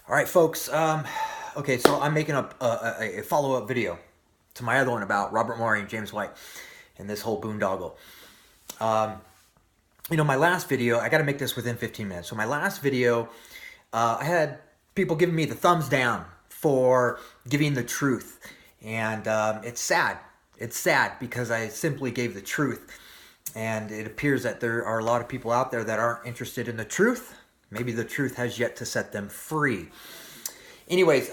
All right, folks. Okay, so I'm making a follow-up video to my other one about Robert Morey and James White and this whole boondoggle. My last video, I got to make this within 15 minutes. So my last video, I had people giving me the thumbs down for giving the truth. And it's sad. It's sad because I simply gave the truth. And it appears that there are a lot of people out there that aren't interested in the truth. Maybe the truth has yet to set them free. Anyways,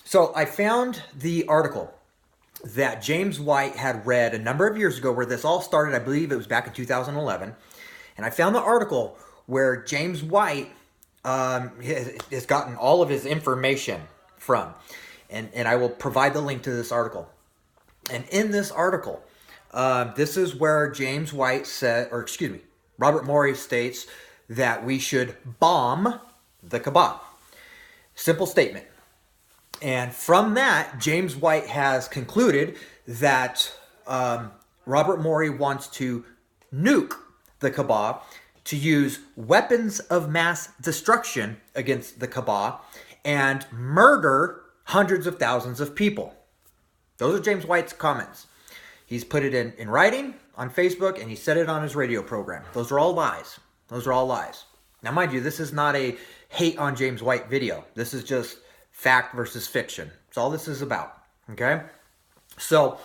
so I found the article that James White had read a number of years ago where this all started. I believe it was back in 2011. And I found the article where James White has gotten all of his information from. And I will provide the link to this article. And in this article, this is where James White said, Robert Morey states that we should bomb the Kaaba. Simple statement. And from that, James White has concluded that Robert Morey wants to nuke the Kaaba, to use weapons of mass destruction against the Kaaba, and murder hundreds of thousands of people. Those are James White's comments. He's put it in writing on Facebook, and he said it on his radio program. Those are all lies. Those are all lies. Now, mind you, this is not a hate on James White video. This is just fact versus fiction. That's all this is about, okay? So,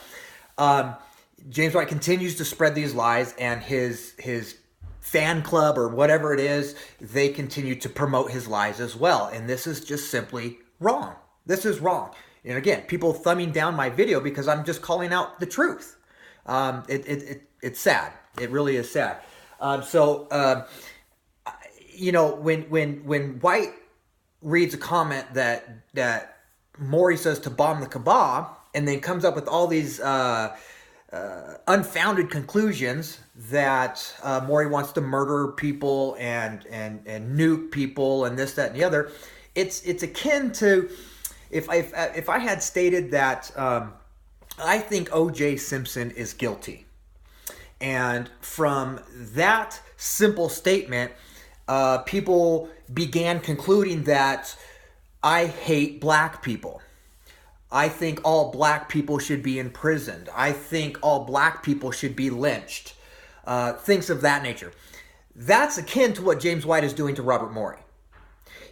James White continues to spread these lies, and his fan club or whatever it is, they continue to promote his lies as well. And this is just simply wrong. This is wrong. And again, people thumbing down my video because I'm just calling out the truth. It's sad. It really is sad. When White reads a comment that Morey says to bomb the Kaaba, and then comes up with all these unfounded conclusions that Morey wants to murder people and nuke people and this, that, and the other, it's akin to if I had stated that I think O.J. Simpson is guilty, and from that simple statement, people began concluding that I hate black people. I think all black people should be imprisoned. I think all black people should be lynched. Things of that nature. That's akin to what James White is doing to Robert Morey.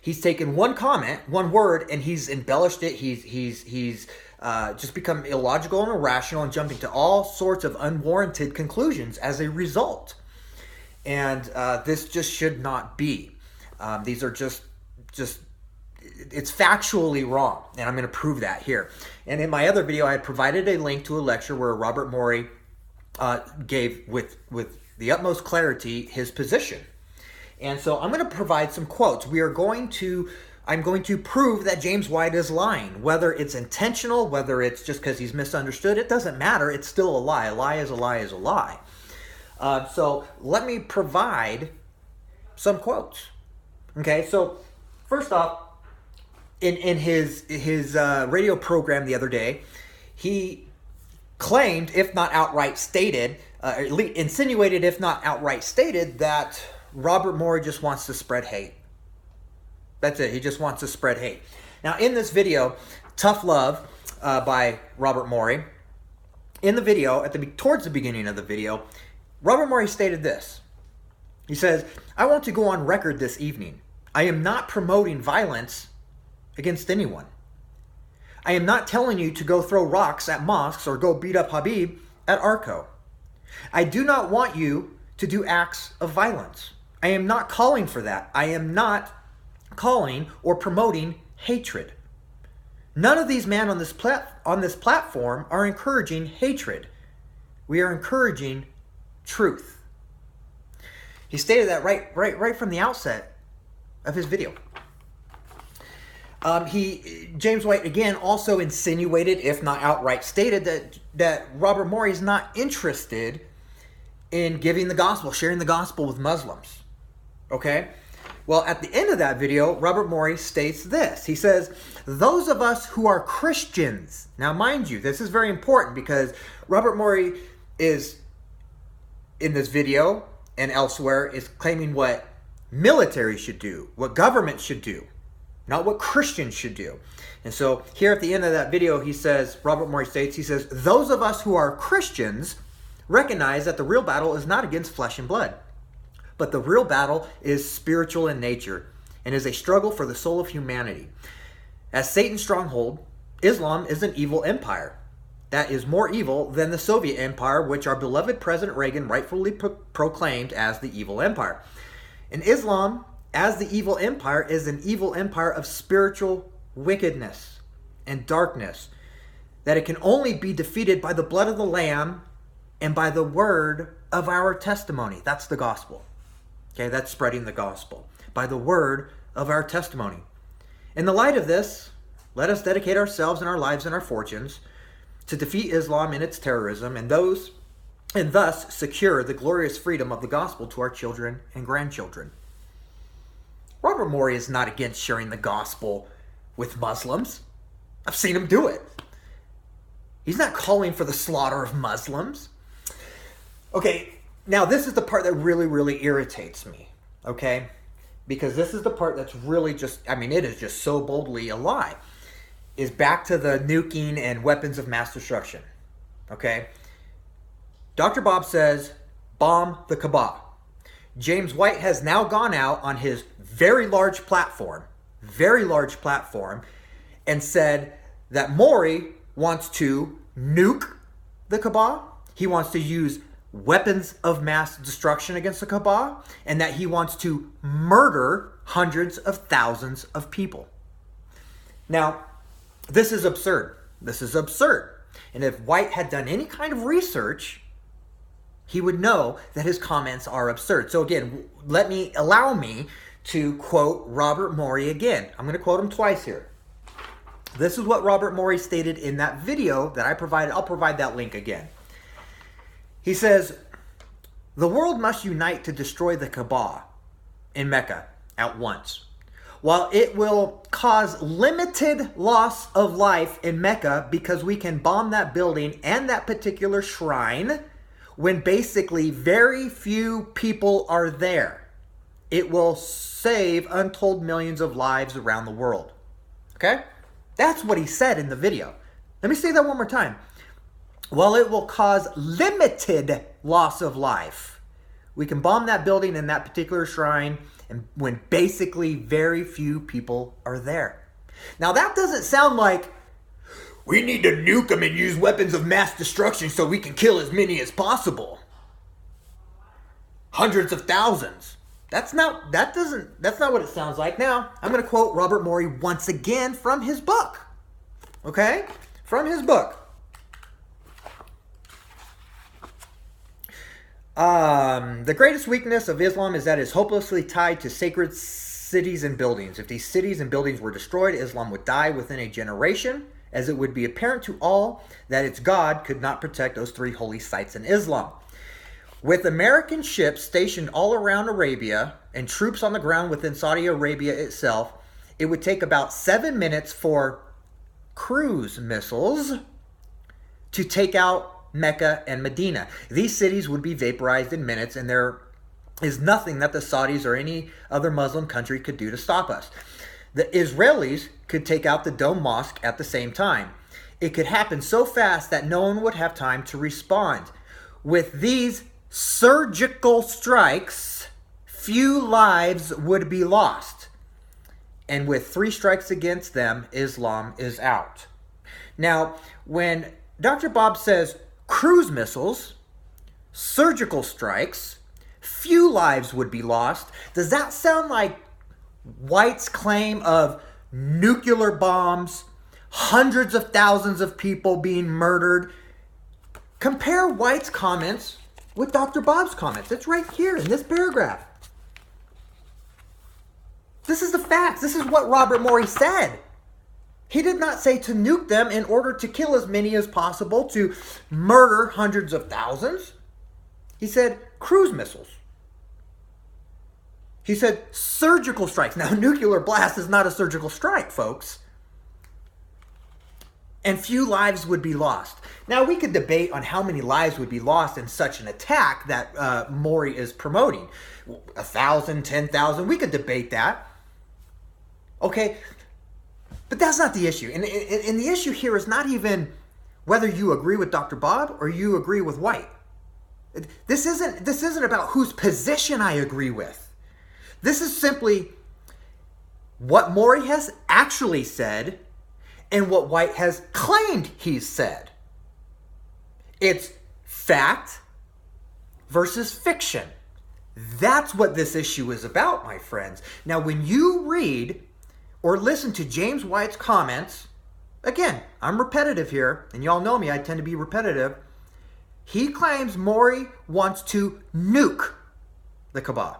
He's taken one comment, one word, and he's embellished it. He's just become illogical and irrational and jumping to all sorts of unwarranted conclusions as a result. And this just should not be. These are just it's factually wrong, and I'm going to prove that here. And in my other video, I had provided a link to a lecture where Robert Morey gave with the utmost clarity his position. And so I'm going to provide some quotes. I'm going to prove that James White is lying, whether it's intentional, whether it's just because he's misunderstood. It doesn't matter. It's still a lie. A lie is a lie is a lie. So let me provide some quotes. Okay, so first off, in his radio program the other day, he claimed, if not outright stated, insinuated, if not outright stated, that Robert Morey just wants to spread hate. That's it. He just wants to spread hate. Now, in this video, Tough Love by Robert Morey, in the video, towards the beginning of the video, Robert Morey stated this. He says, I want to go on record this evening. I am not promoting violence against anyone. I am not telling you to go throw rocks at mosques or go beat up Habib at Arco. I do not want you to do acts of violence. I am not calling for that. I am not calling or promoting hatred. None of these men on this platform are encouraging hatred. We are encouraging truth. He stated that right from the outset of his video. James White again also insinuated, if not outright stated, that Robert Morey is not interested in giving the gospel, sharing the gospel with Muslims. Okay? Well, at the end of that video, Robert Morey states this. He says, those of us who are Christians. Now, mind you, this is very important because Robert Morey is, in this video and elsewhere, is claiming what military should do, what government should do. not what Christians should do. And so here at the end of that video, he says, Robert Morey states, he says, those of us who are Christians recognize that the real battle is not against flesh and blood, but the real battle is spiritual in nature and is a struggle for the soul of humanity. As Satan's stronghold, Islam is an evil empire that is more evil than the Soviet Empire, which our beloved President Reagan rightfully proclaimed as the evil empire. And Islam, as the evil empire, is an evil empire of spiritual wickedness and darkness, that it can only be defeated by the blood of the Lamb and by the word of our testimony. That's the gospel. Okay, that's spreading the gospel. By the word of our testimony. In the light of this, let us dedicate ourselves and our lives and our fortunes to defeat Islam and its terrorism, and thus secure the glorious freedom of the gospel to our children and grandchildren. Robert Morey is not against sharing the gospel with Muslims. I've seen him do it. He's not calling for the slaughter of Muslims. Okay, now this is the part that really, really irritates me, okay? Because this is the part that's really just, it is just so boldly a lie. Is back to the nuking and weapons of mass destruction, okay? Dr. Bob says, bomb the Kaaba. James White has now gone out on his very large platform, and said that Morey wants to nuke the Kaaba. He wants to use weapons of mass destruction against the Kaaba, and that he wants to murder hundreds of thousands of people. Now, this is absurd. And if White had done any kind of research, he would know that his comments are absurd. So again, allow me to quote Robert Morey again. I'm going to quote him twice here. This is what Robert Morey stated in that video that I provided. I'll provide that link again. He says, the world must unite to destroy the Kaaba in Mecca at once. While it will cause limited loss of life in Mecca because we can bomb that building and that particular shrine when basically very few people are there, it will save untold millions of lives around the world. Okay? That's what he said in the video. Let me say that one more time. While it will cause limited loss of life, we can bomb that building and that particular shrine and when basically very few people are there. Now that doesn't sound like we need to nuke them and use weapons of mass destruction so we can kill as many as possible. Hundreds of thousands. That's not what it sounds like. Now, I'm going to quote Robert Morey once again from his book. Okay? From his book. The greatest weakness of Islam is that it is hopelessly tied to sacred cities and buildings. If these cities and buildings were destroyed, Islam would die within a generation, as it would be apparent to all that its God could not protect those three holy sites in Islam. With American ships stationed all around Arabia and troops on the ground within Saudi Arabia itself, it would take about 7 minutes for cruise missiles to take out Mecca and Medina. These cities would be vaporized in minutes, and there is nothing that the Saudis or any other Muslim country could do to stop us. The Israelis could take out the Dome Mosque at the same time. It could happen so fast that no one would have time to respond. With these surgical strikes, few lives would be lost. And with 3 strikes against them, Islam is out. Now, when Dr. Bob says cruise missiles, surgical strikes, few lives would be lost, does that sound like White's claim of nuclear bombs, hundreds of thousands of people being murdered? Compare White's comments with Dr. Bob's comments. It's right here in this paragraph. This is the facts. This is what Robert Morey said. He did not say to nuke them in order to kill as many as possible, to murder hundreds of thousands. He said cruise missiles. He said surgical strikes. Now, nuclear blast is not a surgical strike, folks. And few lives would be lost. Now, we could debate on how many lives would be lost in such an attack that Morey is promoting. 1,000, 10,000, we could debate that. Okay, But that's not the issue. And the issue here is not even whether you agree with Dr. Bob or you agree with White. This isn't about whose position I agree with. This is simply what Morey has actually said and what White has claimed he's said. It's fact versus fiction. That's what this issue is about, my friends. Now, when you read or listen to James White's comments, again, I'm repetitive here, and y'all know me, I tend to be repetitive. He claims Morey wants to nuke the Kaaba.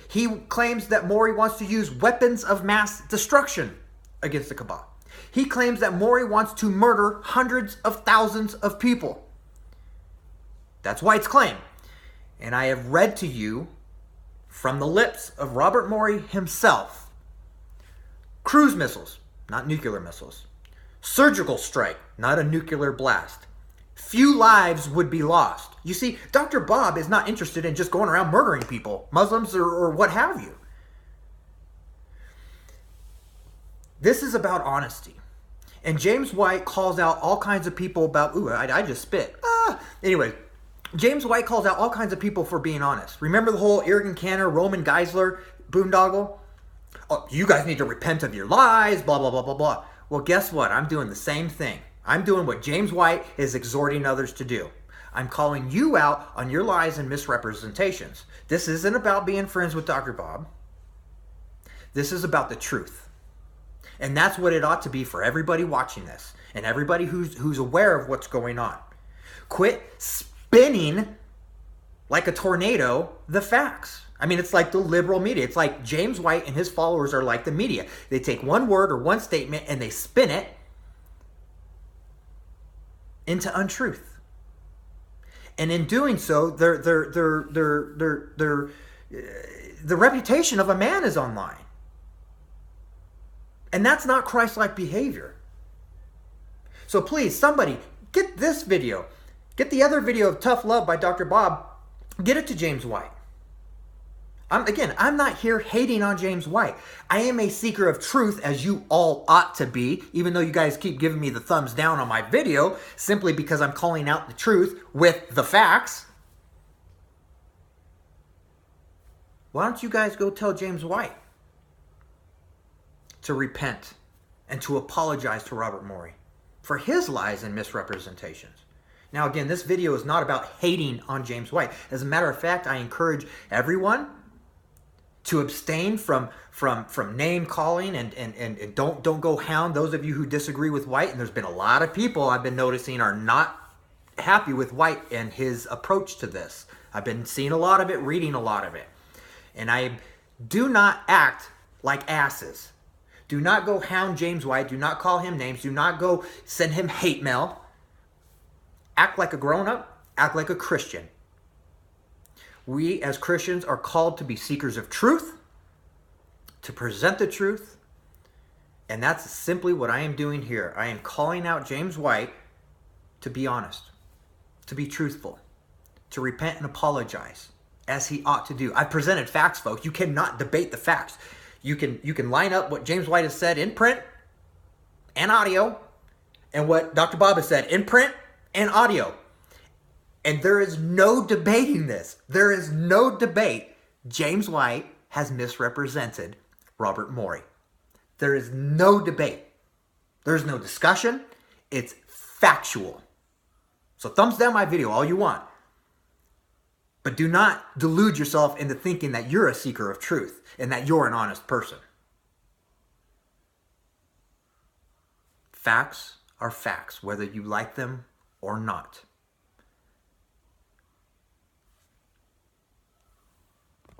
He claims that Morey wants to use weapons of mass destruction against the Kaaba. He claims that Morey wants to murder hundreds of thousands of people. That's White's claim. And I have read to you from the lips of Robert Morey himself, cruise missiles, not nuclear missiles, surgical strike, not a nuclear blast. Few lives would be lost. You see, Dr. Bob is not interested in just going around murdering people, Muslims or what have you. This is about honesty. And James White calls out all kinds of people about, ooh, I just spit. Anyway, James White calls out all kinds of people for being honest. Remember the whole Irrigan Canner, Roman Geisler boondoggle? Oh, you guys need to repent of your lies, blah, blah, blah, blah, blah. Well, guess what? I'm doing the same thing. I'm doing what James White is exhorting others to do. I'm calling you out on your lies and misrepresentations. This isn't about being friends with Dr. Bob. This is about the truth. And that's what it ought to be for everybody watching this and everybody who's aware of what's going on. Quit spinning like a tornado the facts. I mean, it's like the liberal media. It's like James White and his followers are like the media. They take one word or one statement and they spin it into untruth. And in doing so, the reputation of a man is on line. And that's not Christ-like behavior. So please, somebody, get this video. Get the other video of Tough Love by Dr. Bob. Get it to James White. I'm not here hating on James White. I am a seeker of truth, as you all ought to be, even though you guys keep giving me the thumbs down on my video, simply because I'm calling out the truth with the facts. Why don't you guys go tell James White to repent and to apologize to Robert Morey for his lies and misrepresentations? Now, again, this video is not about hating on James White. As a matter of fact, I encourage everyone to abstain from name calling and don't go hound those of you who disagree with White. And there's been a lot of people I've been noticing are not happy with White and his approach to this. I've been seeing a lot of it, reading a lot of it. And I do not act like asses. Do not go hound James White. Do not call him names. Do not go send him hate mail. Act like a grown-up. Act like a Christian. We as Christians are called to be seekers of truth, to present the truth, and that's simply what I am doing here. I am calling out James White to be honest, to be truthful, to repent and apologize, as he ought to do. I presented facts, folks. You cannot debate the facts. You can line up what James White has said in print and audio and what Dr. Bob has said in print and audio. And there is no debating this. There is no debate. James White has misrepresented Robert Morey. There is no debate. There's no discussion. It's factual. So thumbs down my video all you want. But do not delude yourself into thinking that you're a seeker of truth and that you're an honest person. Facts are facts, whether you like them or not.